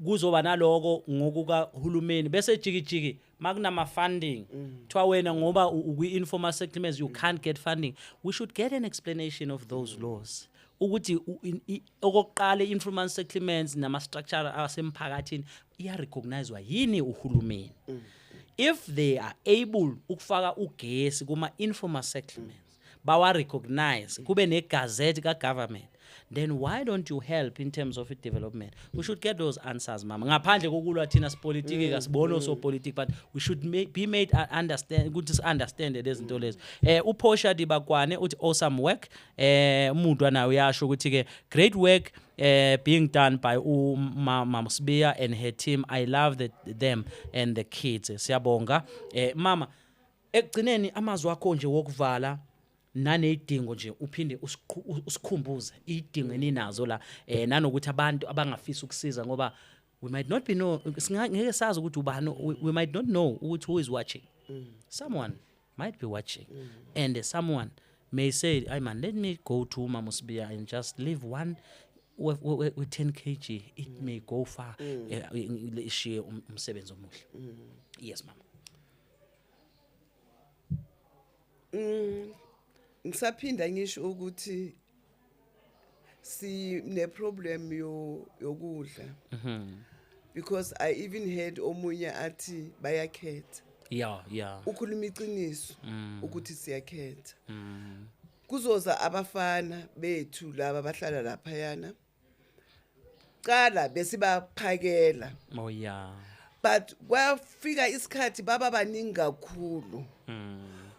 kuzoba naloko ngokuka hulumeni bese jikijiki makunama funding twa wena ngoba ukwi informal settlements you can't get funding. We should get an explanation of those laws ukuthi okokuqala informal settlements nama structure asemphakathini iya recognizewa yini uhulumeni. If they are able ukufaka ugesi kuma informal settlements bawa recognize kube ne gazette ka government, then why don't you help in terms of development? We should get those answers, mama. Ngaphandle kokulwa thina sipolitiki kasibona so politics, but we should be made understand ukuthi understand lezinto lezi. Uphosha Dibakwane uthi awesome work. Umuntu nawe uyasho ukuthi ke great work being done by Mama Sibia and her team. I love them and the kids. Siyabonga. Mama, ekugcineni amazwi akho nje wokuvala nanedingo nje uphinde usikhumbuze idingo eninazo la nanokuthi abantu abangafisa ukusiza ngoba we might not be know ngeke sazi ukuthi ubani, we might not know ukuthi who is watching. Someone might be watching and someone may say, "Hey man, let me go to Mama Sibia and just leave one with 10 kg, it may go far." Share umsebenzi omuhle. Yes mama. Ngisaphinda ngisho ukuthi si ne problem yokudla. Because I even heard omunye athi bayakhetha. Yeah. Ukhuluma iqiniso ukuthi siyakhetha. Kuzoza abafana bethu laba bahlala lapha yana. Qala besibaphakela. Oh yeah. But kwafika isikhathi baba baningi kakhulu.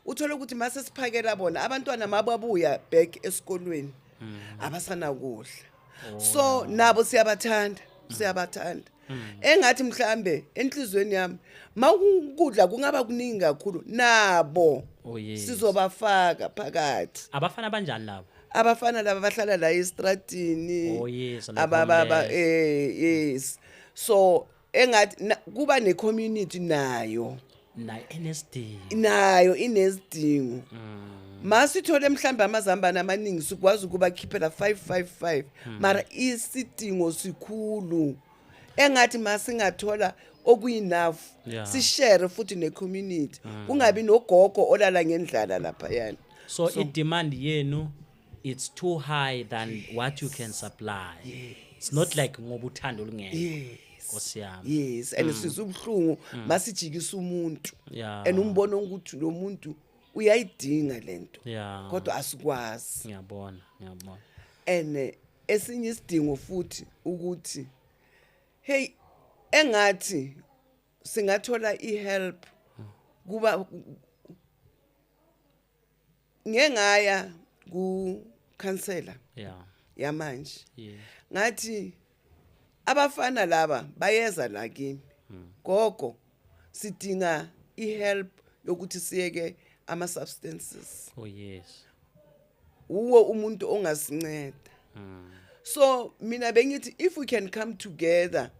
Uthola ukuthi mase siphakela bona abantwana mababuya back esikolweni abasana kudla. So nabo siyabathanda. Engathi mhlambe enhlizweni yami makudla kungaba kuningi kakhulu nabo sizobafaka phakathi. Abafana banjani labo? Abafana laba bahlala la estradini. Oh yes, ababa yes. So engathi kuba ne community nayo. nayo enesidingo nayo inesidingo masithole mhlamba amazambane amaningi sikwazi ukuba khiphela 555 mara isidingo sikhulu engathi masingathola okuyinafu Yeah. sishare futhi necommunity kungabi nogogo olala ngendlala lapha yani so i-demand yenu it's too high than what you can supply. It's not like ngoba uthando olungekho. Nkosi yami. yes and sizubhlungu masijikisa umuntu Yeah. and umbona ukuthi lo muntu uyayidinga lento Yeah. kodwa asikwazi Ngiyabona. and esinye isidingo futhi ukuthi hey engathi singathola ihelp kuba ngengaya ku counselor Yeah. yamanje Yeah. ngathi abafana laba bayeza la kimi gogo sidinga ihelp yokuthi siyeke ama substances Oh yes. uwo umuntu ongasinceda so mina bengithi if we can come together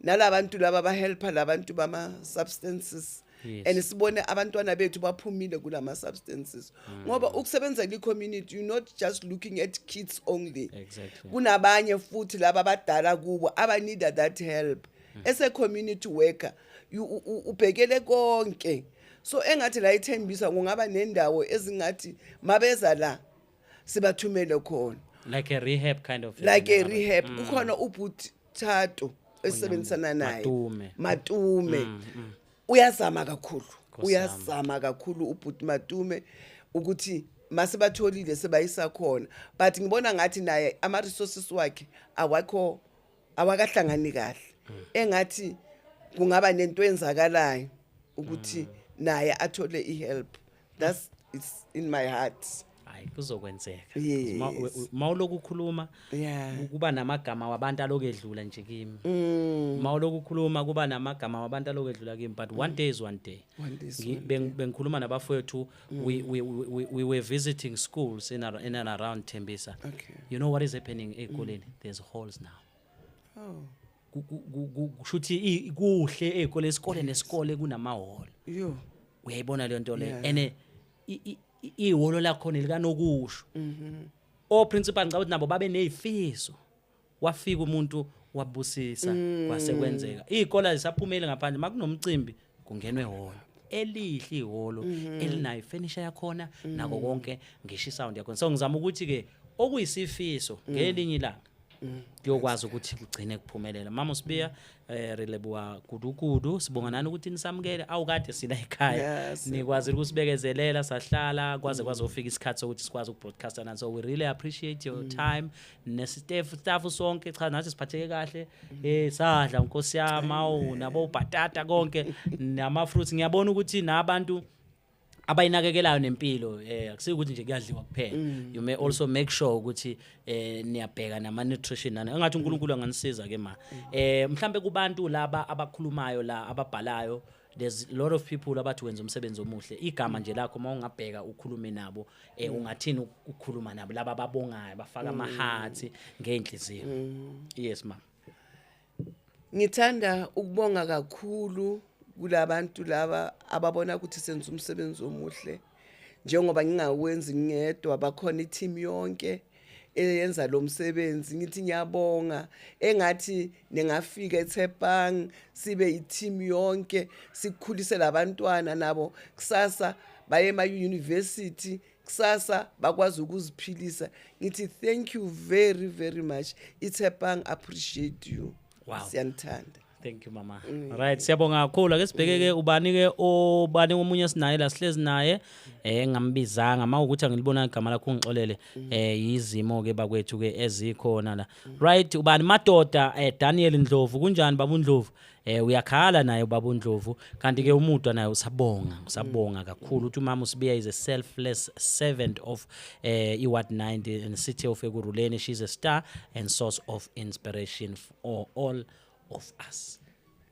nalabantu laba bahelpa labantu bama substances Yes. and sibone abantwana bethu baphumile kulama substances ngoba ukusebenza le community you're not just looking at kids only Exactly. kunabanye futhi laba abadala kubo aba need that help as a community worker ubhekele konke so engathi la ithembisa ngongaba nendawo ezingathi mabeza la sibathumele khona Like a rehab kind of like a rehab kukhona ubhuti Thato esebenzisana naye Matume uyazama kakhulu ubhuti Matume ukuthi masibatholile sebayisa khona but ngibona ngathi naye ama resources wakhe awakahlangani kahle engathi kungaba nento enzakalayo ukuthi naye athole ihelp that's it's in my heart. Hayi kuzokwenzeka. Yes. Mawuloku ukhuluma Yeah. kuba namagama wabantu alokedlula nje kimi. Mawuloku ukhuluma kuba namagama wabantu alokedlula kimi but one day is one day. Bengikhuluma nabafowethu we were visiting schools in and around Tembisa. Okay. You know what is happening ezikoleni? There's holes now. Oh. Kushuthi kuhle ezikole isikole nesikole kunamaholo. Yo. Uyayibona le nto le Yeah. ene iholo lakho nelikanokusho o principal ngicabanga nabo babe nezifiso wafika umuntu wabusisa kwase kwenzeka izikole zisaphumele ngaphandle makunomcimbi kungenwe holo elihle iholo elinayo furniture yakhona nako konke ngisho sound yakhona so ngizama ukuthi ke okuyisifiso ngelinye ilanga kuyokwazi ukuthi kugcine kuphumelela mama Sibiya Releboha kudukudu sibonga nani ukuthi nisamukele awukade sila ekhaya nikwazi ukusibekezelela sahlala kwaze kwazofika isikhathi sokuthi sikwazi ukubroadcasta nani so we really appreciate your time staff sonke cha nathi siphatheke kahle sadla Nkosi yami nabo bhatata konke nama fruits ngiyabona ukuthi nabantu abayinakekelayo nempilo akusikuthi nje kuyadliwa kuphela you may also make sure ukuthi niyabheka nama nutrition nani engathi uNkulunkulu anganisiza ke ma mhlambe kubantu laba abakhulumayo la ababhalayo there's a lot of people abathi wenza umsebenzi omuhle igama nje lakho mawungabheka ukhulume nabo ungathini ukukhuluma nabo laba ababongayo bafaka amahathi ngeenhliziyo yes ma ngithanda ukubonga kakhulu kulabantu laba ababona ukuthi senza umsebenzi omuhle njengoba ngingawenzi ngedwa bakhona i-team yonke eyenza lo msebenzi ngithi ngiyabonga engathi ningafika eThepang sibe i-team yonke sikukhulise labantwana nabo kusasa baye ema-university kusasa bakwazi ukuziphilisa ngithi thank you very very much iThepang appreciate you. Wow. Siyanthanda. Thank you mama. Right siyabonga kakhulu ake sibhekeke ubani ke obani omunye sinaye la sihlezi naye ngambizanga mawukuthi angilibona igama lakho ngixolele yizimo ke bakwethu ke ezikhona la right ubani madoda Daniel Ndlovu kunjani baba uNdlovu uyakhala naye baba uNdlovu kanti ke umudwa naye usabonga kakhulu uthi mama Sibiya is a selfless servant of iWard 90 in the city of Ekurhuleni. She's a star and source of inspiration for all of us.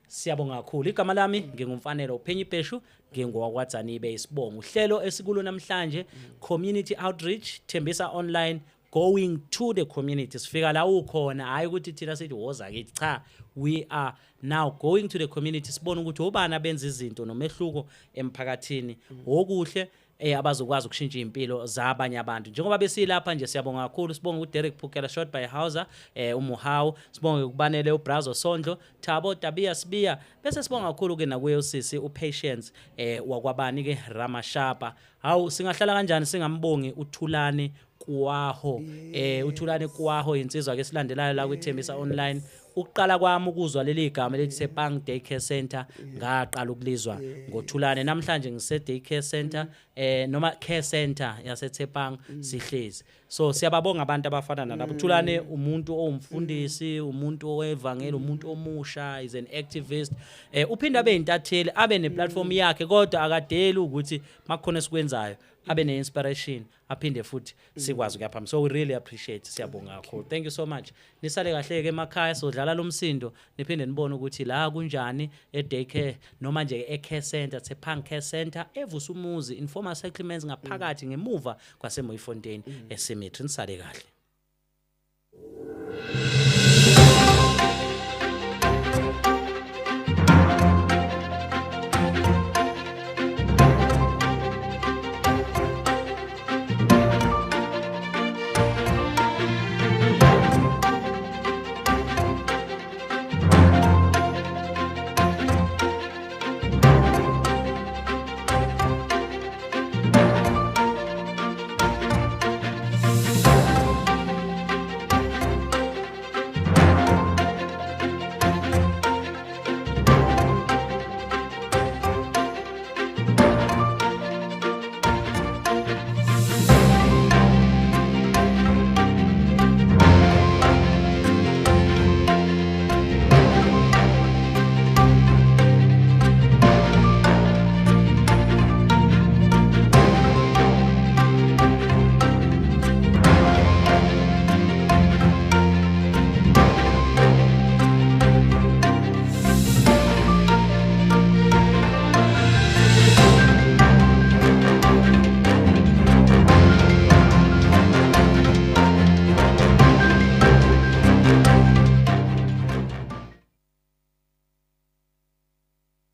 Siyabonga kakhulu igama lami ngingumfanelo Phenyibheshu ngingowakwaDzanibe isibongo uhlelo esikulo namhlanje community outreach Tembisa online going to the community. Sifika la ukhona hayi ukuthi thina sithi woza kithi cha, we are now going to the community sibona ukuthi obani abenza izinto nomehluko emphakathini okuhle abazokwazi ukushintsha impilo zabanye abantu. Njengoba besilapha nje siyabonga kakhulu, sibonga uDerek Phukela Short by Hauser, uMuhawu, sibonga ukubanele uBrazo Sondlo, Thabo Tabia Sibiya, bese sibonga kakhulu ke nakuye usisi uPatience wakwabani ke Ramashapa. Hawu singahlala kanjani singambongi uThulane Kwaho. uThulane Kwaho insizwa ke silandelayo la kuThembisa Online. Ukuqala kwami ukuzwa leli gama lethi Tsepang Daycare Center ngaqala ukulizwa ngoThulane. Namhlanje ngise Daycare Center noma Care Center yase Tsepang sihlezi. So siyababonga abantu abafana nalabo. Thulane umuntu owumfundisi, umuntu owevangeli, umuntu omusha, is an activist. Uphinda abe intatheli, abe ne platform yakhe kodwa akadeli ukuthi makukhona esikwenzayo abe ne inspiration aphinde futhi sikwazi ukuyaphamba. So we really appreciate, siyabonga kakhulu. Thank you so much. Nisale kahle ke emakhaya sodlala lomsindo niphinde nibone ukuthi la kunjani e-daycare noma nje e-care center, Tsepang Care Center evusa umuzi informal settlements ngaphakathi ngemuva kwaseMoyifontein eSemetri. Nisale kahle.